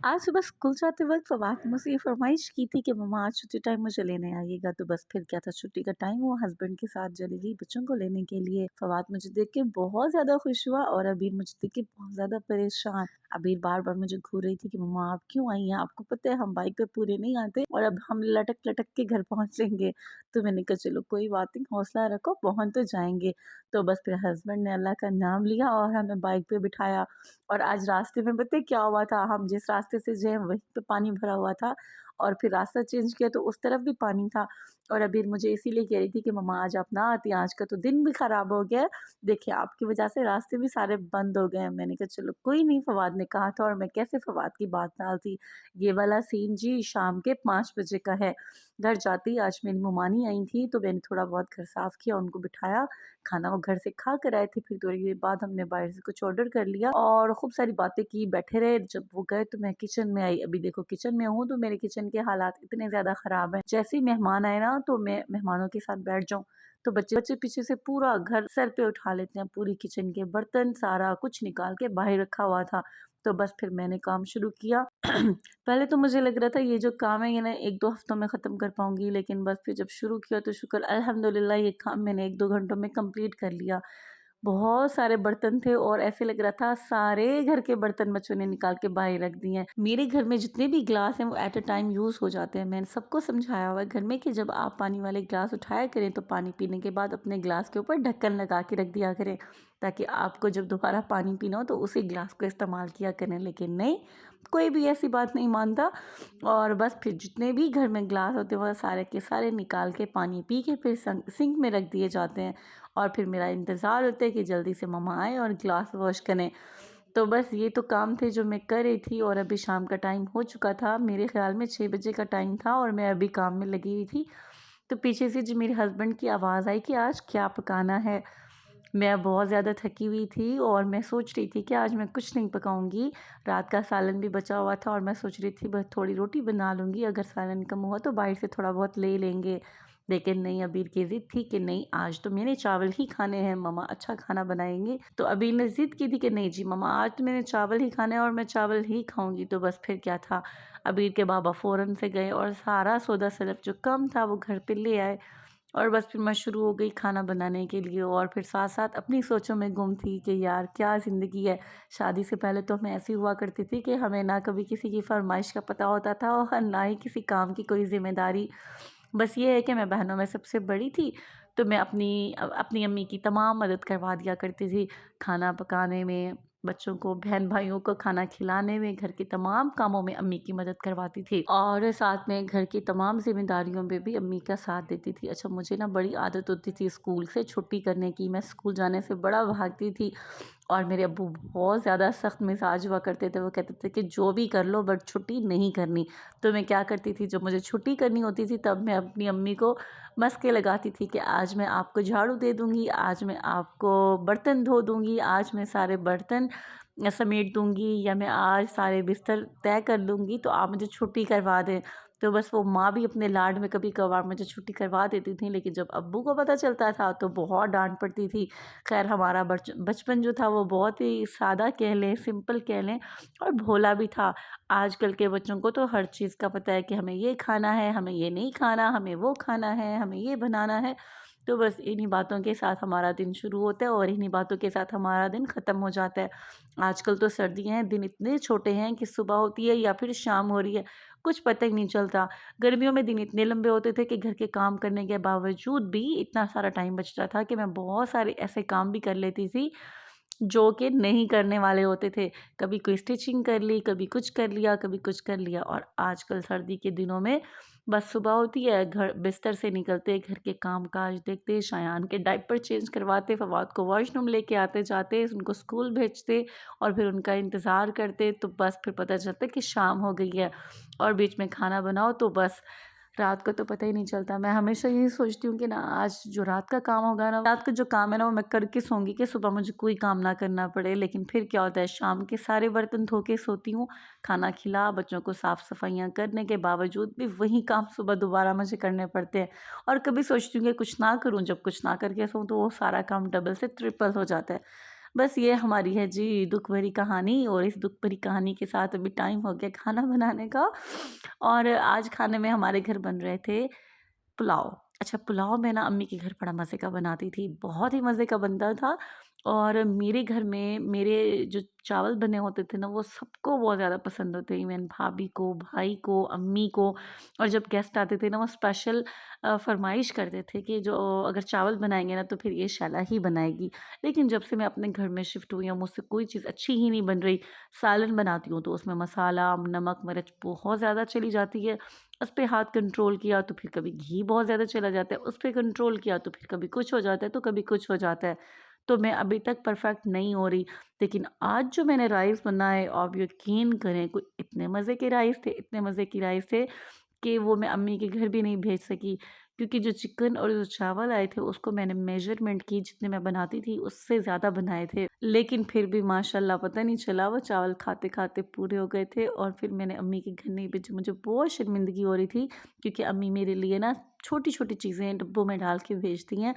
आज सुबह स्कूल जाते वक़्त फ़वाद ने मुझसे ये फ़रमाइश की थी कि मम्मा आज छुट्टी टाइम मुझे लेने आइएगा। तो बस फिर क्या था, छुट्टी का टाइम हुआ, हस्बैंड के साथ चली गई बच्चों को लेने के लिए। फ़वाद मुझे देख के बहुत ज़्यादा खुश हुआ और अबीर मुझे देख के बहुत ज़्यादा परेशान। अबीर बार-बार मुझे घूर रही थी कि मम्मा आप क्यों आई हैं? आपको पता है हम बाइक पे पूरे नहीं आते और अब हम लटक-लटक के घर पहुँचेंगे। तो मैंने कहा चलो कोई बात नहीं, हौसला रखो, पहुँच तो जाएँगे। तो बस फिर हस्बैंड ने अल्लाह का नाम लिया और हमें बाइक पे बिठाया। और आज रास्ते में पता है क्या हुआ था? हम जिस रास्ते से गए वहीं पे पानी भरा हुआ था और फिर रास्ता चेंज किया तो उस तरफ भी पानी था। और अबीर मुझे इसीलिए कह रही थी कि मम्मा आज आप ना आती, आज का तो दिन भी खराब हो गया है। देखिए आपकी वज़ह से रास्ते भी सारे बंद हो गए हैं। मैंने कहा चलो कोई नहीं, फ़वाद ने कहा था और मैं कैसे फ़वाद की बात टालती। ये वाला सीन जी शाम के 5 बजे का है। घर जाते ही आज मेरी ममानी आई थी तो मैंने थोड़ा बहुत घर साफ़ किया, उनको बिठाया, खाना वो घर से खा कर आए थे। फिर थोड़ी देर बाद हमने बाहर से कुछ ऑर्डर कर लिया और खूब सारी बातें की, बैठे रहे। जब वो गए तो मैं किचन में आई। अभी देखो किचन में हूँ तो मेरे किचन के हालात इतने ज़्यादा ख़राब हैं। जैसे ही मेहमान आए ना तो मैं मेहमानों के साथ बैठ जाऊँ तो बच्चे बच्चे पीछे से पूरा घर सर पे उठा लेते हैं। पूरी किचन के बर्तन सारा कुछ निकाल के बाहर रखा हुआ था। तो बस फिर मैंने काम शुरू किया। पहले तो मुझे लग रहा था ये जो काम है ये ना 1-2 हफ्तों में ख़त्म कर पाऊँगी, लेकिन बस फिर जब शुरू किया तो शुक्र अल्हम्दुलिल्लाह ये काम मैंने 1-2 घंटों में कंप्लीट कर लिया। बहुत सारे बर्तन थे और ऐसे लग रहा था सारे घर के बर्तन बच्चों ने निकाल के बाहर रख दिए हैं। मेरे घर में जितने भी ग्लास हैं वो एट अ टाइम यूज़ हो जाते हैं। मैंने सबको समझाया हुआ है घर में कि जब आप पानी वाले ग्लास उठाया करें तो पानी पीने के बाद अपने ग्लास के ऊपर ढक्कन लगा के रख दिया करें, ताकि आपको जब दोबारा पानी पीना हो तो उसी ग्लास को इस्तेमाल किया करें। लेकिन नहीं, कोई भी ऐसी बात नहीं मानता और बस फिर जितने भी घर में ग्लास होते हैं वो सारे के सारे निकाल के पानी पी के फिर सिंक में रख दिए जाते हैं। और फिर मेरा इंतज़ार होता है कि जल्दी से मम्मा आए और ग्लास वॉश करें। तो बस ये तो काम थे जो मैं कर रही थी और अभी शाम का टाइम हो चुका था। मेरे ख़्याल में 6 बजे का टाइम था और मैं अभी काम में लगी हुई थी। तो पीछे से जी मेरे हस्बैंड की आवाज़ आई कि आज क्या पकाना है? मैं बहुत ज़्यादा थकी हुई थी और मैं सोच रही थी कि आज मैं कुछ नहीं पकाऊँगी। रात का सालन भी बचा हुआ था और मैं सोच रही थी बस थोड़ी रोटी बना लूँगी, अगर सालन कम हुआ तो बाहर से थोड़ा बहुत ले लेंगे। लेकिन नहीं, अबीर की ज़िद थी कि नहीं आज तो मैंने चावल ही खाने हैं, मम्मा अच्छा खाना बनाएँगी। तो अबीर ने ज़िद की थी कि नहीं जी मम्मा आज तो मैंने चावल ही खाने हैं और मैं चावल ही खाऊँगी। तो बस फिर क्या था, अबीर के बाबा फ़ौरन से गए और सारा सौदा सलफ जो कम था वो घर पे ले आए। और बस फिर मैं शुरू हो गई खाना बनाने के लिए और फिर साथ-साथ अपनी सोचों में गुम थी कि यार क्या ज़िंदगी है। शादी से पहले तो हमें ऐसी हुआ करती थी कि हमें ना कभी किसी की फ़रमाइश का पता होता था और ना ही किसी काम की कोई ज़िम्मेदारी। बस ये है कि मैं बहनों में सबसे बड़ी थी, तो मैं अपनी अम्मी की तमाम मदद करवा दिया करती थी। खाना पकाने में, बच्चों को, बहन-भाइयों को खाना खिलाने में, घर के तमाम कामों में अम्मी की मदद करवाती थी और साथ में घर की तमाम ज़िम्मेदारियों में भी अम्मी का साथ देती थी। अच्छा मुझे ना बड़ी आदत होती थी स्कूल से छुट्टी करने की, मैं स्कूल जाने से बड़ा भागती थी और मेरे अब्बू बहुत ज़्यादा सख्त मिज़ाज हुआ करते थे। वो कहते थे कि जो भी कर लो बट छुट्टी नहीं करनी। तो मैं क्या करती थी, जब मुझे छुट्टी करनी होती थी तब मैं अपनी अम्मी को मस्के लगाती थी कि आज मैं आपको झाड़ू दे दूँगी, आज मैं आपको बर्तन धो दूँगी, आज मैं सारे बर्तन समेट दूँगी या मैं आज सारे बिस्तर तय कर लूँगी तो आप मुझे छुट्टी करवा दें। तो बस वो माँ भी अपने लाड में कभी-कभार मुझे छुट्टी करवा देती थी, लेकिन जब अब्बू को पता चलता था तो बहुत डाँट पड़ती थी। ख़ैर हमारा बचपन जो था वो बहुत ही सादा कह लें, सिंपल कह लें और भोला भी था। आजकल के बच्चों को तो हर चीज़ का पता है कि हमें ये खाना है, हमें ये नहीं खाना, हमें वो खाना है, हमें ये बनाना है। तो बस इन्हीं बातों के साथ हमारा दिन शुरू होता है और इन्हीं बातों के साथ हमारा दिन ख़त्म हो जाता है। आजकल तो सर्दियाँ हैं, दिन इतने छोटे हैं कि सुबह होती है या फिर शाम हो रही है, कुछ पता ही नहीं चलता। गर्मियों में दिन इतने लंबे होते थे कि घर के काम करने के बावजूद भी इतना सारा टाइम बचता था कि मैं बहुत सारे ऐसे काम भी कर लेती थी जो कि नहीं करने वाले होते थे। कभी कोई स्टिचिंग कर ली, कभी कुछ कर लिया, कभी कुछ कर लिया और आजकल सर्दी के दिनों में बस सुबह होती है, घर बिस्तर से निकलते, घर के काम-काज देखते, शायान के डायपर चेंज करवाते, फवाद को वॉशरूम लेके आते-जाते, उनको स्कूल भेजते और फिर उनका इंतज़ार करते, तो बस फिर पता चलता कि शाम हो गई है और बीच में खाना बनाओ तो बस रात का तो पता ही नहीं चलता। मैं हमेशा यही सोचती हूँ कि ना आज जो रात का काम होगा ना, रात का जो काम है ना वो मैं करके सोऊँगी कि सुबह मुझे कोई काम ना करना पड़े। लेकिन फिर क्या होता है, शाम के सारे बर्तन धो के सोती हूँ, खाना खिला, बच्चों को साफ-सफाइयाँ करने के बावजूद भी वही काम सुबह दोबारा मुझे करने पड़ते हैं। और कभी सोचती हूँ कि कुछ ना करूँ, जब कुछ ना करके सोऊँ तो वो सारा काम डबल से ट्रिपल हो जाता है। बस ये हमारी है जी दुःख भरी कहानी, और इस दुःख भरी कहानी के साथ अभी टाइम हो गया खाना बनाने का। और आज खाने में हमारे घर बन रहे थे पुलाव। अच्छा, पुलाव मैं ना अम्मी के घर बड़ा मज़े का बनाती थी, बहुत ही मज़े का बनता था। और मेरे घर में मेरे जो चावल बने होते थे ना, वो सबको बहुत ज़्यादा पसंद होते, इवन भाभी को, भाई को, अम्मी को। और जब गेस्ट आते थे ना, वो स्पेशल फ़रमाइश करते थे कि जो अगर चावल बनाएँगे ना तो फिर ये शैला ही बनाएगी। लेकिन जब से मैं अपने घर में शिफ्ट हुई हूँ, मुझसे कोई चीज़ अच्छी ही नहीं बन रही। सालन बनाती हूँ तो उसमें मसाला, नमक, मिर्च बहुत ज़्यादा चली जाती है। उस पे हाथ कंट्रोल किया तो फिर कभी घी बहुत ज़्यादा चला जाता है, उस पे कंट्रोल किया तो फिर कभी कुछ हो जाता है, तो कभी कुछ हो जाता है। तो मैं अभी तक परफेक्ट नहीं हो रही। लेकिन आज जो मैंने राइस बनाए, आप यकीन करें, कोई इतने मज़े के राइस थे, इतने मज़े की राइस थे कि वो मैं अम्मी के घर भी नहीं भेज सकी, क्योंकि जो चिकन और जो चावल आए थे उसको मैंने मेजरमेंट की, जितने मैं बनाती थी उससे ज़्यादा बनाए थे। लेकिन फिर भी माशाल्लाह पता नहीं चला, वो चावल खाते-खाते पूरे हो गए थे और फिर मैंने अम्मी के घर नहीं भेजे। मुझे बहुत शर्मिंदगी हो रही थी, क्योंकि अम्मी मेरे लिए ना छोटी-छोटी चीज़ें डब्बों में डाल के भेजती हैं।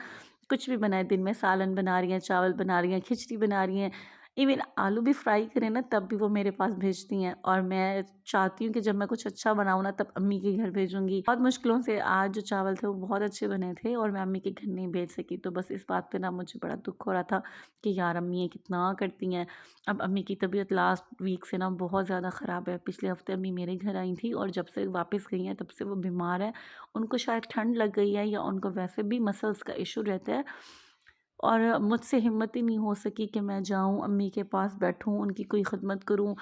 कुछ भी बनाए, दिन में सालन बना रही हैं, चावल बना रही हैं, खिचड़ी बना रही हैं, इवन आलू भी फ्राई करें ना तब भी वो मेरे पास भेजती हैं। और मैं चाहती हूँ कि जब मैं कुछ अच्छा बनाऊँ ना तब अम्मी के घर भेजूँगी। बहुत मुश्किलों से आज जो चावल थे वो बहुत अच्छे बने थे और मैं अम्मी के घर नहीं भेज सकी। तो बस इस बात पे ना मुझे बड़ा दुःख हो रहा था कि यार अम्मी ये कितना करती हैं। अब अम्मी की तबीयत लास्ट वीक से ना बहुत ज़्यादा ख़राब है। पिछले हफ़्ते अम्मी मेरे घर आई थी और जब से वापस गई हैं तब से वो बीमार है। उनको शायद ठंड लग गई है या उनको वैसे भी मसल्स का इश्यू रहता है। और मुझसे हिम्मत ही नहीं हो सकी कि मैं जाऊँ अम्मी के पास बैठूँ, उनकी कोई ख़िदमत करूँ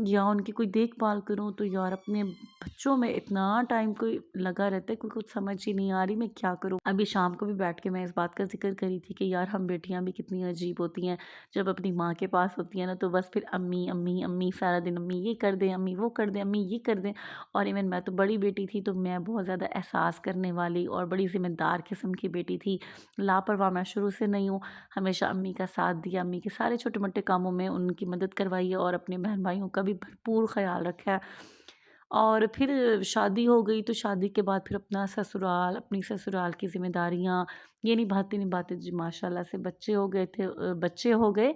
या उनकी कोई देखभाल करूँ। तो यार अपने बच्चों में इतना टाइम कोई लगा रहता है, कोई कुछ समझ ही नहीं आ रही मैं क्या करूँ। अभी शाम को भी बैठ के मैं इस बात का ज़िक्र करी थी कि यार हम बेटियाँ भी कितनी अजीब होती हैं। जब अपनी माँ के पास होती हैं ना तो बस फिर अम्मी, अम्मी, अम्मी सारा दिन, अम्मी ये कर दें, अम्मी वो कर दें, अम्मी ये कर दें। और इवन मैं तो बड़ी बेटी थी तो मैं बहुत ज़्यादा एहसास करने वाली और बड़ी ज़िम्मेदार किस्म की बेटी थी। लापरवाह मैं शुरू से नहीं हूँ, हमेशा अम्मी का साथ दिया, अम्मी के सारे छोटे-मोटे कामों में उनकी मदद करवाई है और अपने बहन-भाइयों का भी भरपूर ख़्याल रखा है। और फिर शादी हो गई तो शादी के बाद फिर अपना ससुराल, अपनी ससुराल की ज़िम्मेदारियाँ, ये निभाते-निभाते जी माशाल्लाह से बच्चे हो गए थे, बच्चे हो गए,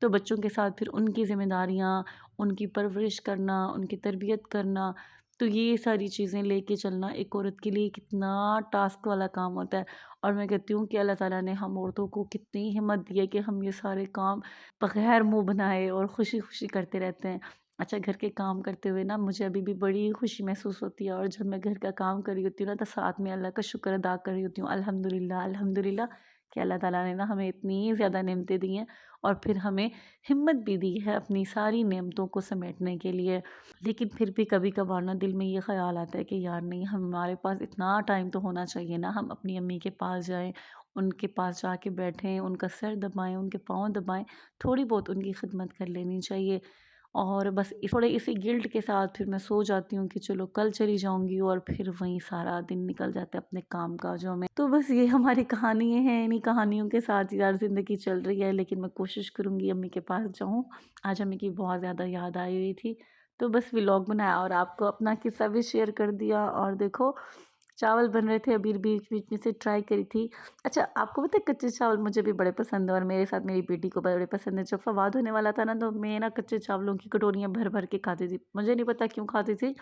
तो बच्चों के साथ फिर उनकी ज़िम्मेदारियाँ, उनकी परवरिश करना, उनकी तरबियत करना, तो ये सारी चीज़ें लेके चलना एक औरत के लिए कितना टास्क वाला काम होता है। और मैं कहती हूँ कि अल्लाह ताला ने हम औरतों को कितनी हिम्मत दी है कि हम ये सारे काम बग़ैर मुँह बनाए और खुशी-खुशी करते रहते हैं। अच्छा, घर के काम करते हुए ना मुझे अभी भी बड़ी खुशी महसूस होती है और जब मैं घर का काम कर रही होती हूँ ना तो साथ में अल्लाह का शुक्र अदा कर रही होती हूँ, अल्हम्दुलिल्लाह, अल्हम्दुलिल्लाह, कि अल्लाह ताला ने ना हमें इतनी ज़्यादा नेमतें दी हैं और फिर हमें हिम्मत भी दी है अपनी सारी नेमतों को समेटने के लिए। लेकिन फिर भी कभी-कभार ना दिल में ये ख़्याल आता है कि यार नहीं, हमारे पास इतना टाइम तो होना चाहिए ना, हम अपनी अम्मी के पास जाएँ, उनके पास जाके बैठें, उनका सर दबाएँ, उनके पाँव दबाएँ, थोड़ी बहुत उनकी खिदमत कर लेनी चाहिए। और बस थोड़े इसी गिल्ट के साथ फिर मैं सो जाती हूँ कि चलो कल चली जाऊँगी और फिर वहीं सारा दिन निकल जाता है अपने काम-काजों में। तो बस ये हमारी कहानियाँ हैं, इन्हीं कहानियों के साथ यार ज़िंदगी चल रही है, लेकिन मैं कोशिश करूँगी अम्मी के पास जाऊँ। आज अम्मी की बहुत ज़्यादा याद आई हुई थी, तो बस व्लॉग बनाया और आपको अपना किस्सा भी शेयर कर दिया। और देखो चावल बन रहे थे, अभी बीच-बीच में से ट्राई करी थी। अच्छा, आपको पता है कच्चे चावल मुझे भी बड़े पसंद है और मेरे साथ मेरी बेटी को बड़े पसंद है। जब फवाद होने वाला था ना तो मैं ना कच्चे चावलों की कटोरियाँ भर-भर के खाती थी। मुझे नहीं पता क्यों खाती थी,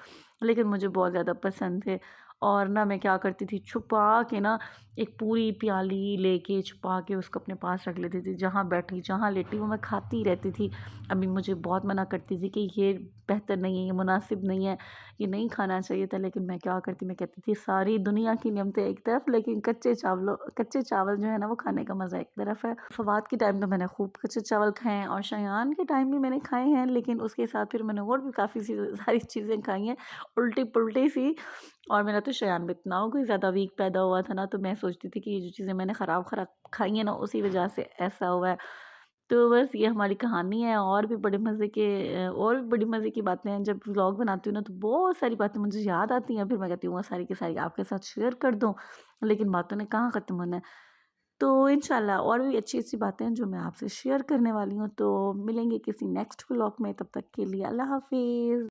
लेकिन मुझे बहुत ज़्यादा पसंद थे। और ना मैं क्या करती थी, छुपा के ना एक पूरी प्याली लेके छुपा के उसको अपने पास रख लेती थी। जहाँ बैठी, जहाँ लेटी वो मैं खाती रहती थी। अम्मी मुझे बहुत मना करती थी कि ये बेहतर नहीं है, ये मुनासिब नहीं है, ये नहीं खाना चाहिए था। लेकिन मैं क्या करती, मैं कहती थी सारी दुनिया की नेमतें एक तरफ, लेकिन कच्चे चावल जो है ना वो खाने का मज़ा एक तरफ है। फवाद के टाइम तो मैंने खूब कच्चे चावल खाए हैं और शयान के टाइम भी मैंने खाए हैं, लेकिन उसके साथ फिर मैंने और भी काफ़ी सारी चीज़ें खाई हैं उल्टी-पुल्टी सी। और मेरा तो शयान भी इतना कोई ज़्यादा वीक पैदा हुआ था ना, तो मैं सोचती थी कि ये जो चीज़ें मैंने ख़राब-ख़राब खाई हैं ना उसी वजह से ऐसा हुआ है। तो बस ये हमारी कहानी है और भी बड़े मज़े के और भी बड़ी मज़े की बातें हैं। जब व्लॉग बनाती हूँ ना तो बहुत सारी बातें मुझे याद आती हैं, फिर मैं कहती हूँ वो सारी की सारी आपके साथ शेयर कर दूँ, लेकिन बातों ने कहाँ ख़त्म होना है। तो इंशाल्लाह और भी अच्छी-अच्छी बातें हैं जो मैं आपसे शेयर करने वाली हूँ। तो मिलेंगे किसी नेक्स्ट व्लॉग में, तब तक के लिए अल्लाह हाफ़िज़।